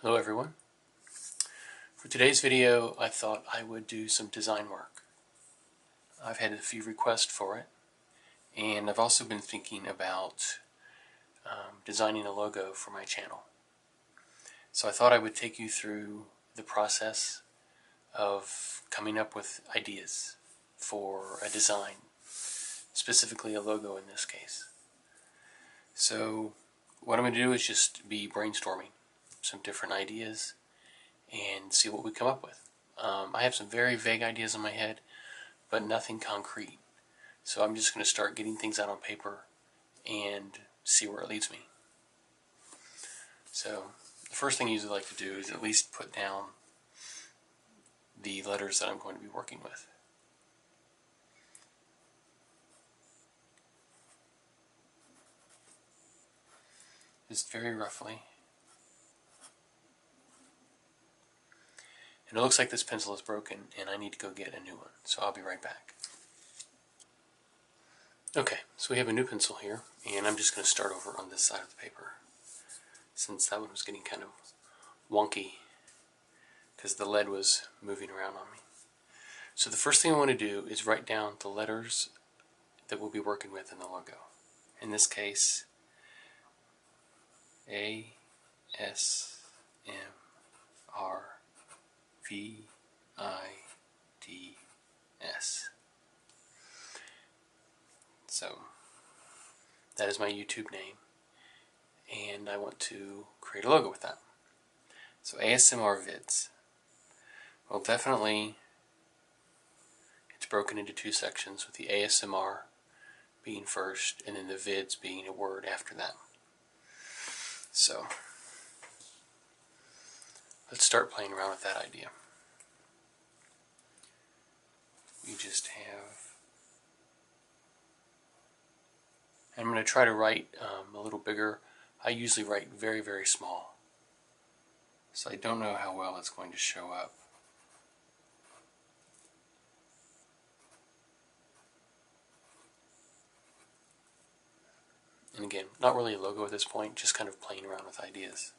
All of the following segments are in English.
Hello everyone. For today's video I thought I would do some design work. I've had a few requests for it, and I've also been thinking about designing a logo for my channel. So I thought I would take you through the process of coming up with ideas for a design, specifically a logo in this case. So what I'm going to do is just be brainstorming some different ideas and see what we come up with. I have some very vague ideas in my head, but nothing concrete. So I'm just going to start getting things out on paper and see where it leads me. So the first thing I usually like to do is at least put down the letters that I'm going to be working with. Just very roughly. And it looks like this pencil is broken and I need to go get a new one, so I'll be right back. Okay, so we have a new pencil here, and I'm just going to start over on this side of the paper, since that one was getting kind of wonky because the lead was moving around on me. So the first thing I want to do is write down the letters that we'll be working with in the logo. In this case, A, S, M, R, V, I, D, S. So that is my YouTube name, and I want to create a logo with that. So ASMR Vids. Well, definitely it's broken into two sections, with the ASMR being first and then the vids being a word after that. So let's start playing around with that idea. We just have, and I'm going to try to write a little bigger. I usually write very, very small, so I don't know how well it's going to show up. And again, not really a logo at this point, just kind of playing around with ideas.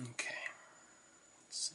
Okay, let's see.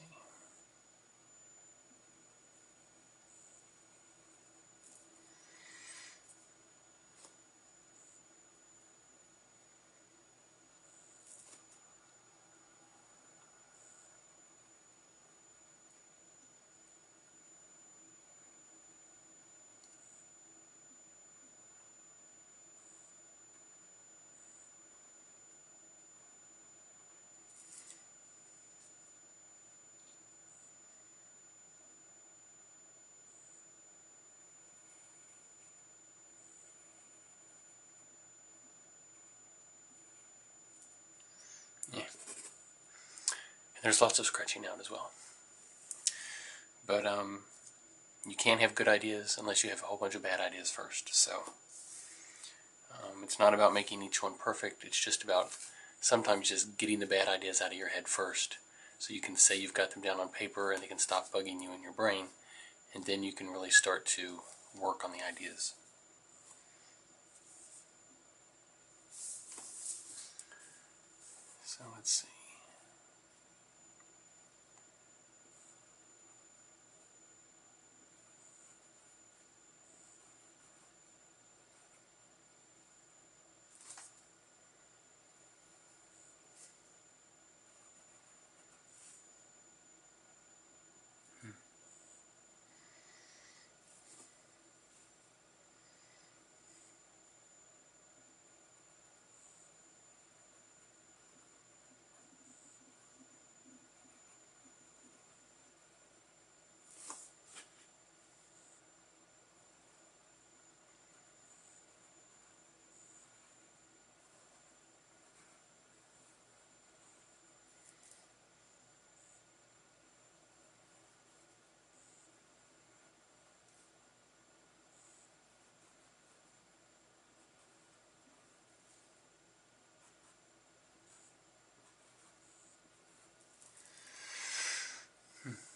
Yeah. And there's lots of scratching out as well. But you can't have good ideas unless you have a whole bunch of bad ideas first. So it's not about making each one perfect. It's just about sometimes just getting the bad ideas out of your head first, so you can say you've got them down on paper and they can stop bugging you in your brain, and then you can really start to work on the ideas. So let's see.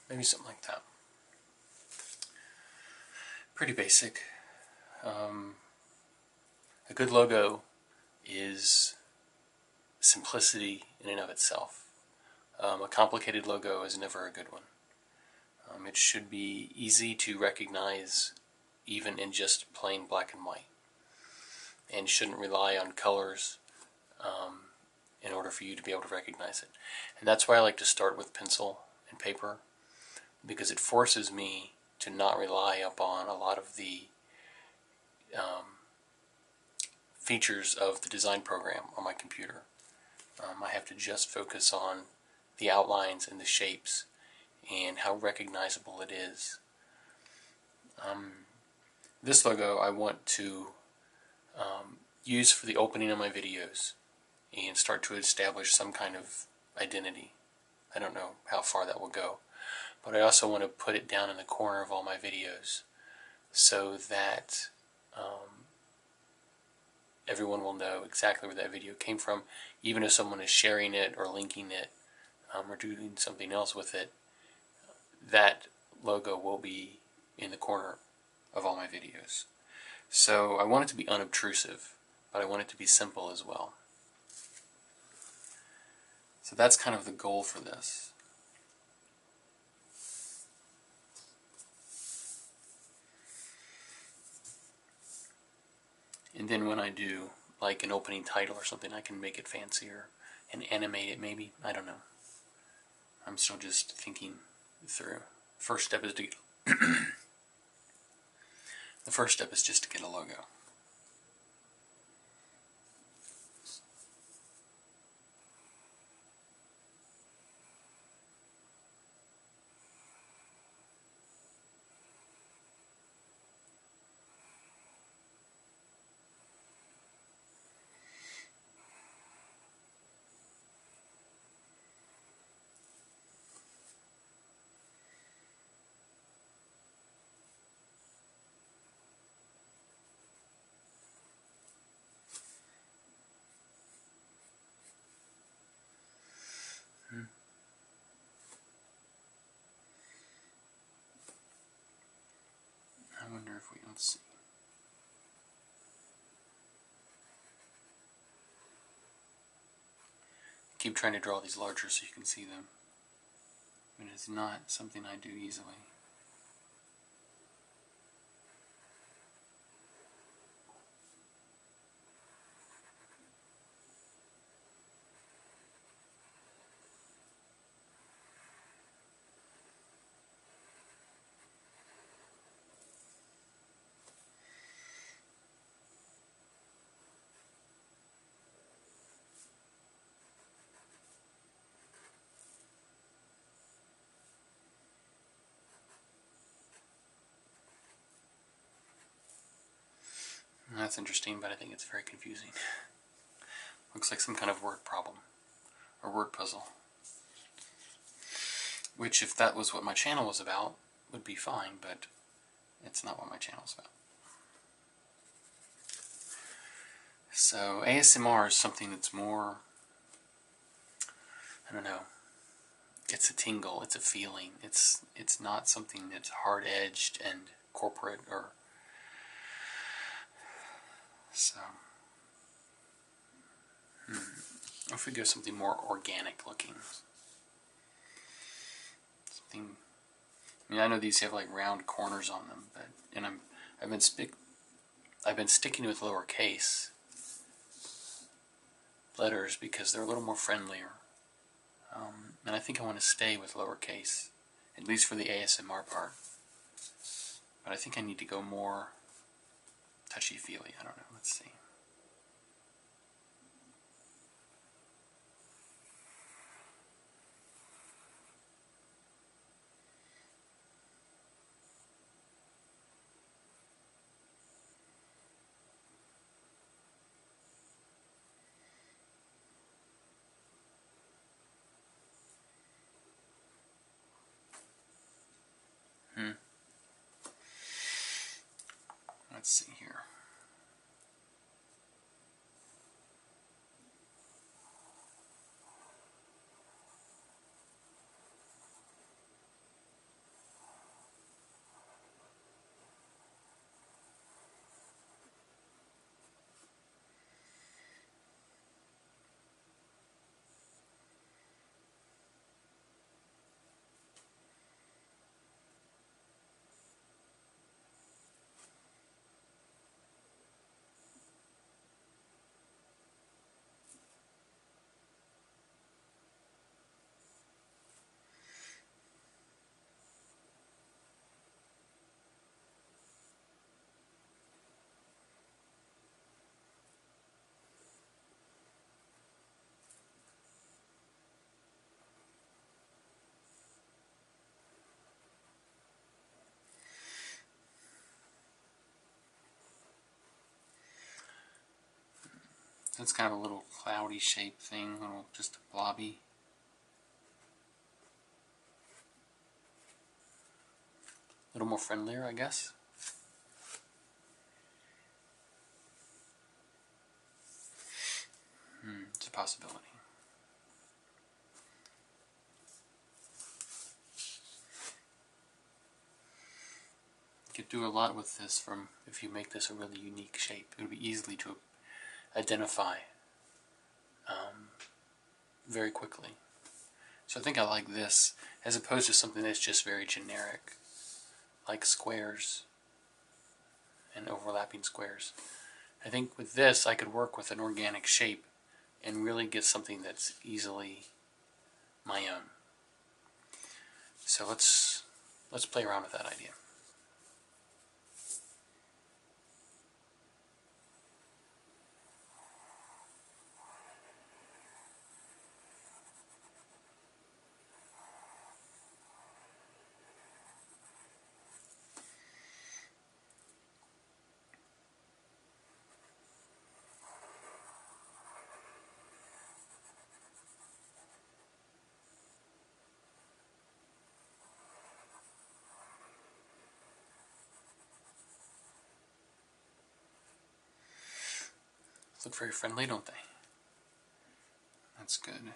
Maybe something like that. Pretty basic. A good logo is simplicity in and of itself. A complicated logo is never a good one. It should be easy to recognize even in just plain black and white, and shouldn't rely on colors in order for you to be able to recognize it. And that's why I like to start with pencil and paper, because it forces me to not rely upon a lot of the features of the design program on my computer. I have to just focus on the outlines and the shapes and how recognizable it is. This logo I want to use for the opening of my videos and start to establish some kind of identity. I don't know how far that will go, but I also want to put it down in the corner of all my videos so that everyone will know exactly where that video came from, even if someone is sharing it or linking it or doing something else with it. That logo will be in the corner of all my videos. So I want it to be unobtrusive, but I want it to be simple as well. So that's kind of the goal for this. And then when I do like an opening title or something, I can make it fancier and animate it maybe. I don't know. I'm still just thinking through. First step is to get the first step is just to get a logo. I wonder if we don't see. Keep trying to draw these larger so you can see them. But it's not something I do easily. That's interesting, but I think it's very confusing. Looks like some kind of word problem or word puzzle. Which, if that was what my channel was about, would be fine, but it's not what my channel's about. So ASMR is something that's more, I don't know, it's a tingle, it's a feeling. It's not something that's hard-edged and corporate or so. If we go something more organic looking, something. I mean, I know these have like round corners on them, but I've been sticking with lowercase letters because they're a little more friendlier, and I think I want to stay with lowercase, at least for the ASMR part. But I think I need to go more touchy-feely. I don't know. Let's see. Let's see here. That's kind of a little cloudy shape thing, just blobby. A little more friendlier, I guess. It's a possibility. You could do a lot with this if you make this a really unique shape. It would be easily to identify very quickly. So I think I like this as opposed to something that's just very generic, like squares and overlapping squares. I think with this I could work with an organic shape and really get something that's easily my own. So let's play around with that idea. Look very friendly, don't they? That's good.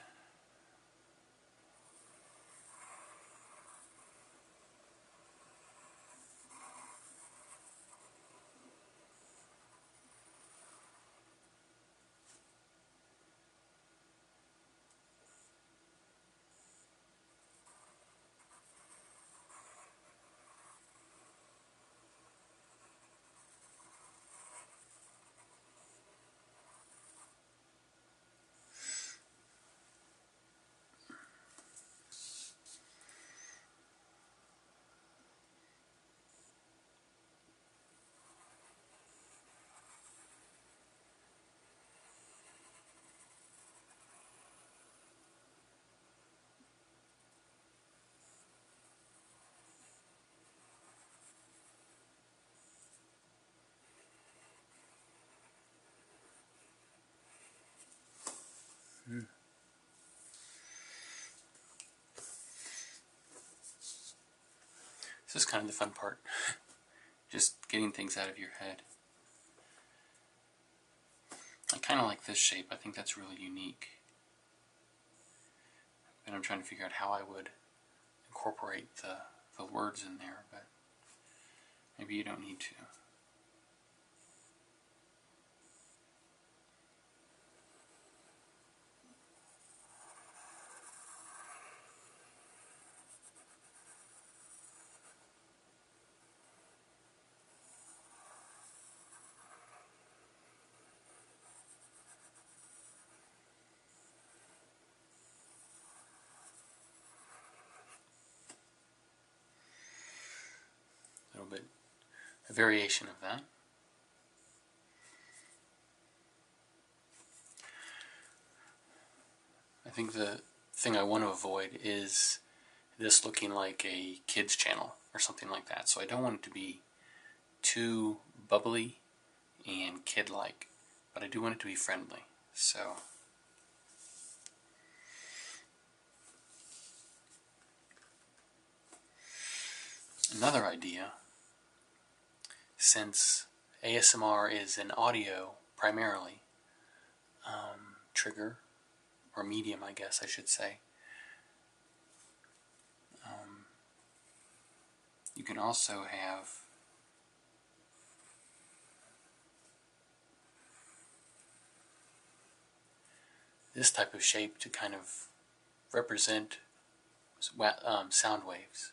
This is kind of the fun part. Just getting things out of your head. I kind of like this shape. I think that's really unique. And I'm trying to figure out how I would incorporate the words in there, but maybe you don't need to. A little bit, a variation of that. I think the thing I want to avoid is this looking like a kids channel or something like that. So I don't want it to be too bubbly and kid-like, but I do want it to be friendly. So another idea, since ASMR is an audio primarily trigger, or medium I guess I should say, you can also have this type of shape to kind of represent sound waves.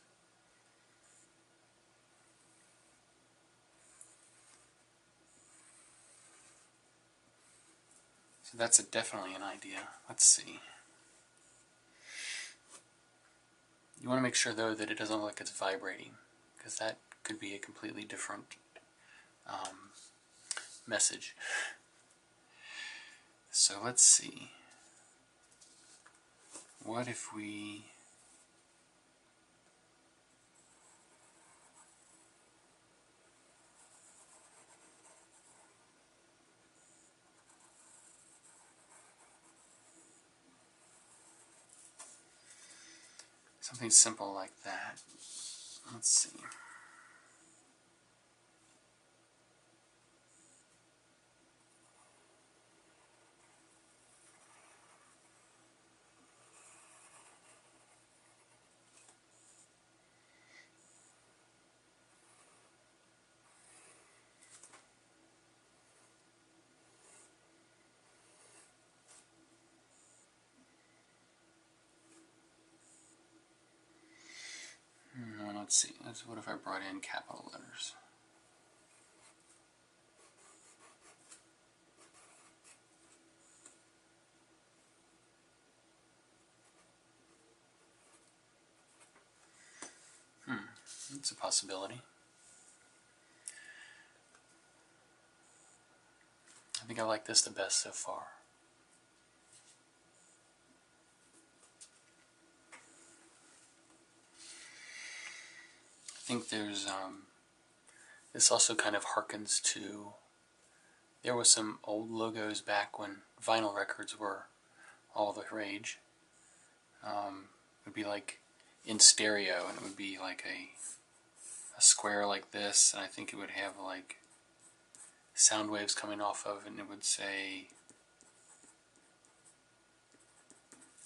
So that's definitely an idea. Let's see. You want to make sure though that it doesn't look like it's vibrating, because that could be a completely different message. So let's see. What if we Something simple like that. Let's see. Let's see. What if I brought in capital letters? That's a possibility. I think I like this the best so far. I think there's, this also kind of harkens to, there was some old logos back when vinyl records were all the rage. It would be like in stereo, and it would be like a square like this, and I think it would have like sound waves coming off of it, and it would say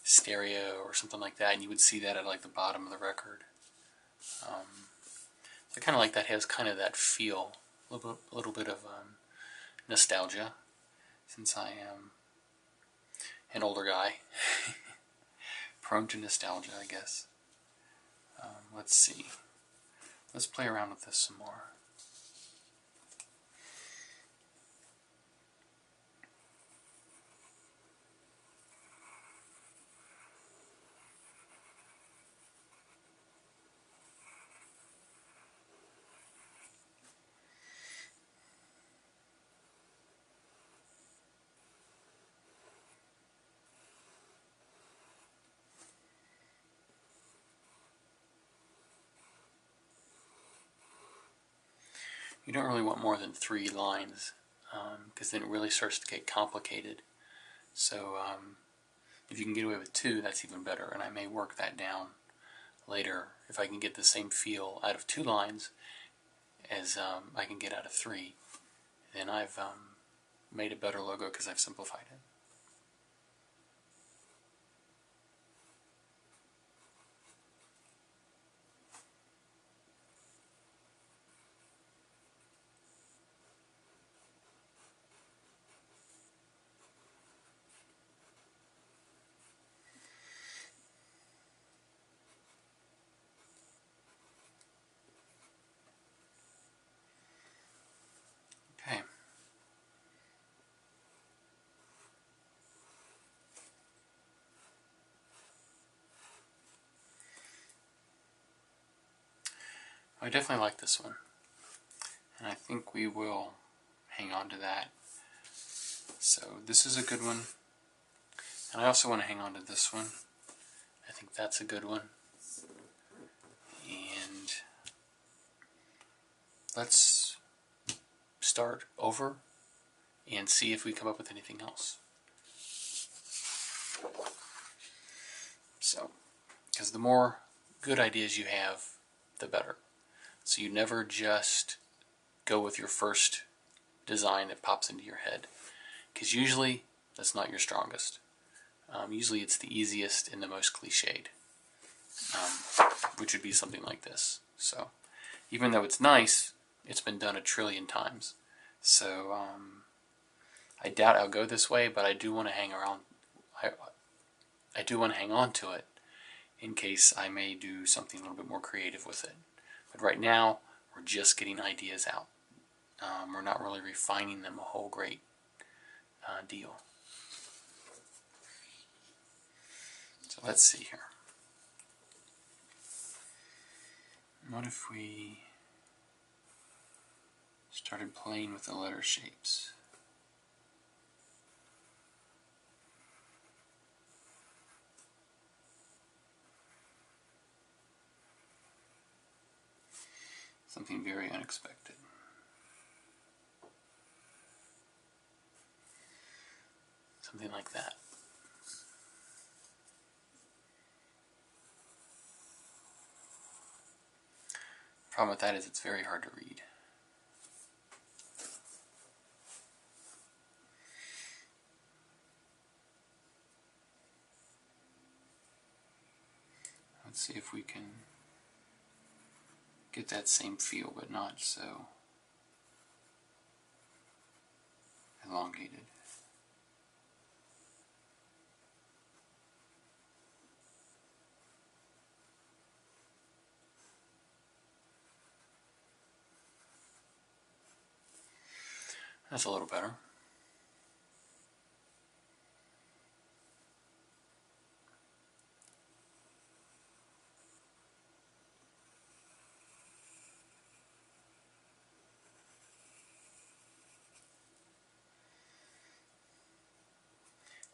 stereo or something like that, and you would see that at like the bottom of the record. I kind of like that. Has kind of that feel, a little bit of nostalgia, since I am an older guy, prone to nostalgia, I guess. Let's see. Let's play around with this some more. You don't really want more than 3 lines, because then it really starts to get complicated. So if you can get away with 2, that's even better, and I may work that down later. If I can get the same feel out of 2 lines as I can get out of 3, then I've made a better logo because I've simplified it. Okay. I definitely like this one, and I think we will hang on to that. So this is a good one, and I also want to hang on to this one. I think that's a good one. And let's start over and see if we come up with anything else. So, because the more good ideas you have, the better. So you never just go with your first design that pops into your head, because usually that's not your strongest. Usually it's the easiest and the most cliched, which would be something like this. So even though it's nice, it's been done 1 trillion times. So I doubt I'll go this way, but I do want to hang around. I do want to hang on to it in case I may do something a little bit more creative with it. But right now, we're just getting ideas out. We're not really refining them a whole great deal. So let's see here. What if we started playing with the letter shapes? Something very unexpected. Something like that. Problem with that is it's very hard to read. Let's see if we can get that same feel, but not so elongated. That's a little better.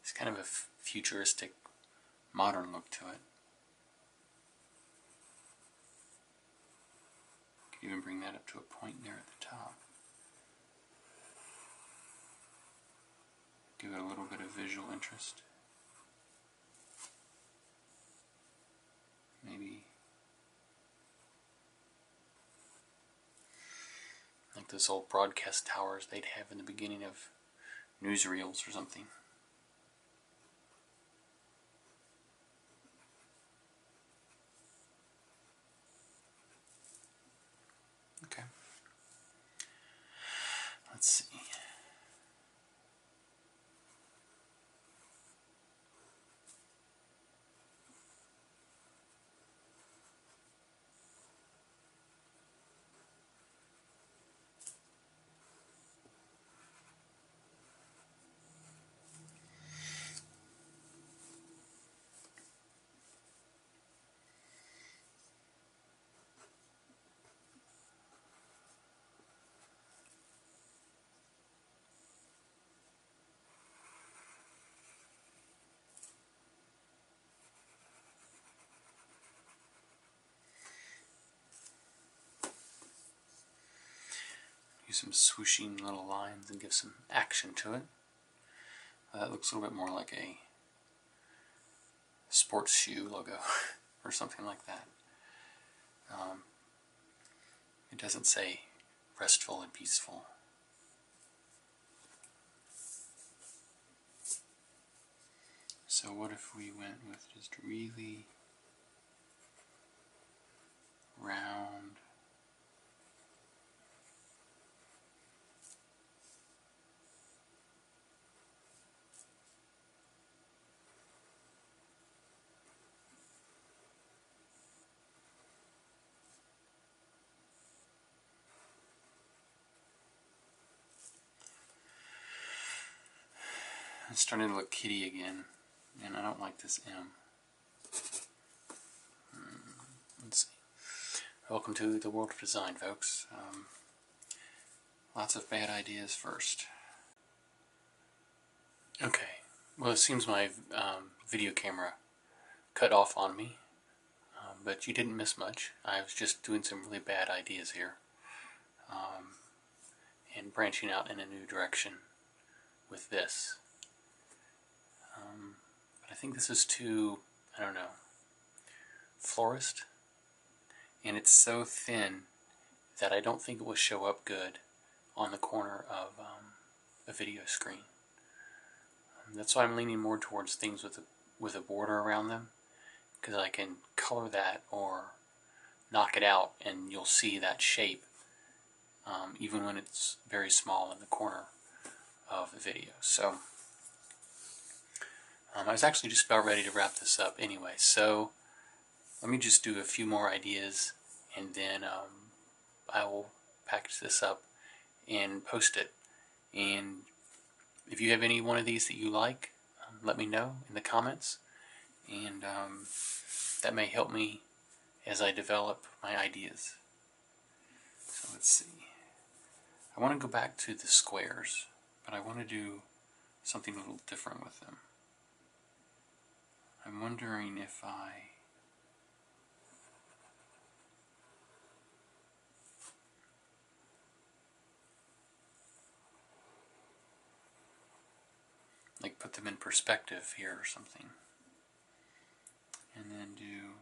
It's kind of a futuristic, modern look to it. Could even bring that up to a point there at the top. Give it a little bit of visual interest. Maybe like those old broadcast towers they'd have in the beginning of newsreels or something. Okay. Let's see. Use some swooshing little lines and give some action to it. That looks a little bit more like a sports shoe logo or something like that. It doesn't say restful and peaceful. So what if we went with just really round, it's starting to look kitty again, and I don't like this M. Let's see. Welcome to the world of design, folks. Lots of bad ideas first. Okay, well, it seems my video camera cut off on me, but you didn't miss much. I was just doing some really bad ideas here, and branching out in a new direction with this. But I think this is too, I don't know, florist, and it's so thin that I don't think it will show up good on the corner of a video screen. That's why I'm leaning more towards things with a border around them, because I can color that or knock it out and you'll see that shape even when it's very small in the corner of the video. So I was actually just about ready to wrap this up anyway, so let me just do a few more ideas and then I will package this up and post it. And if you have any one of these that you like, let me know in the comments, and that may help me as I develop my ideas. So let's see. I want to go back to the squares, but I want to do something a little different with them. I'm wondering if I like put them in perspective here or something, and then do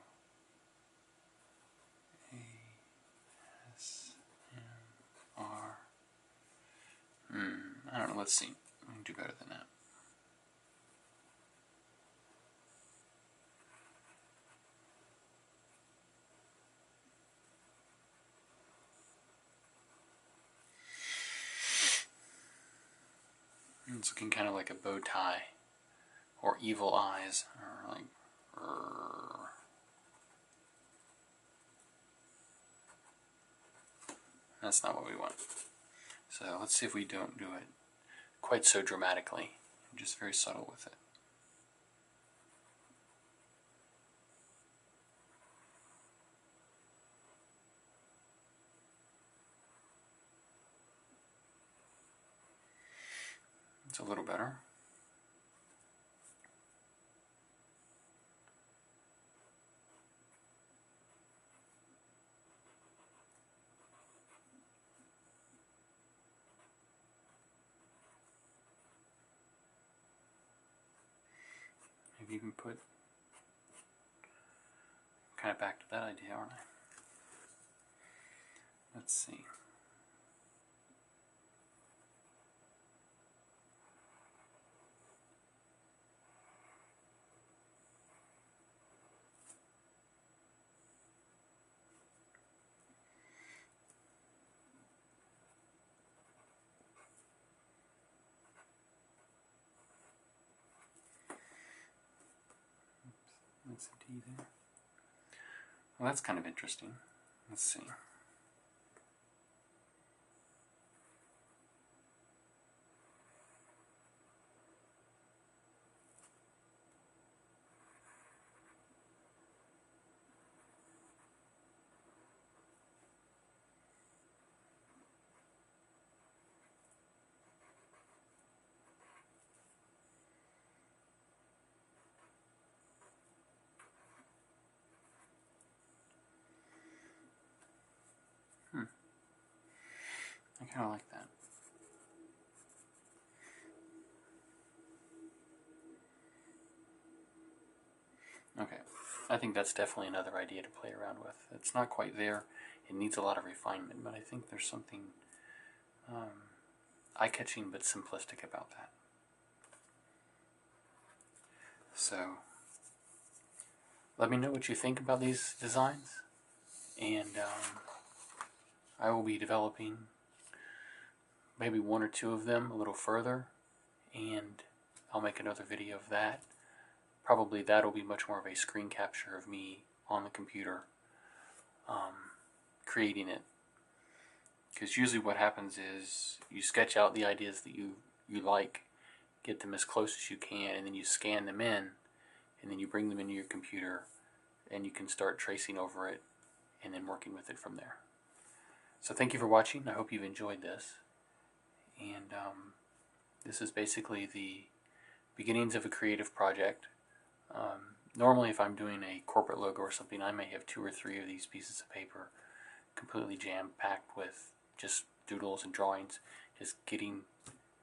let's see. We can do better than that. It's looking kind of like a bow tie or evil eyes, or like. That's not what we want. So let's see if we don't do it quite so dramatically. Just very subtle with it. It's a little better. Maybe even put kind of back to that idea, aren't I? Let's see. That's a D there. Well, that's kind of interesting. Let's see. I kind of like that. Okay, I think that's definitely another idea to play around with. It's not quite there. It needs a lot of refinement, but I think there's something eye-catching but simplistic about that. So, let me know what you think about these designs, and I will be developing maybe one or two of them a little further, and I'll make another video of that. Probably that'll be much more of a screen capture of me on the computer creating it. Because usually what happens is you sketch out the ideas that you like, get them as close as you can, and then you scan them in, and then you bring them into your computer, and you can start tracing over it and then working with it from there. So thank you for watching. I hope you've enjoyed this. And this is basically the beginnings of a creative project. Normally if I'm doing a corporate logo or something, I may have 2 or 3 of these pieces of paper completely jam-packed with just doodles and drawings, just getting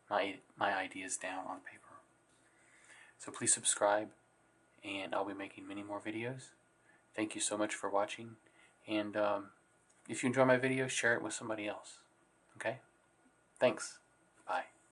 my ideas down on paper. So please subscribe, and I'll be making many more videos. Thank you so much for watching, and if you enjoy my videos, share it with somebody else. Okay? Thanks. Bye.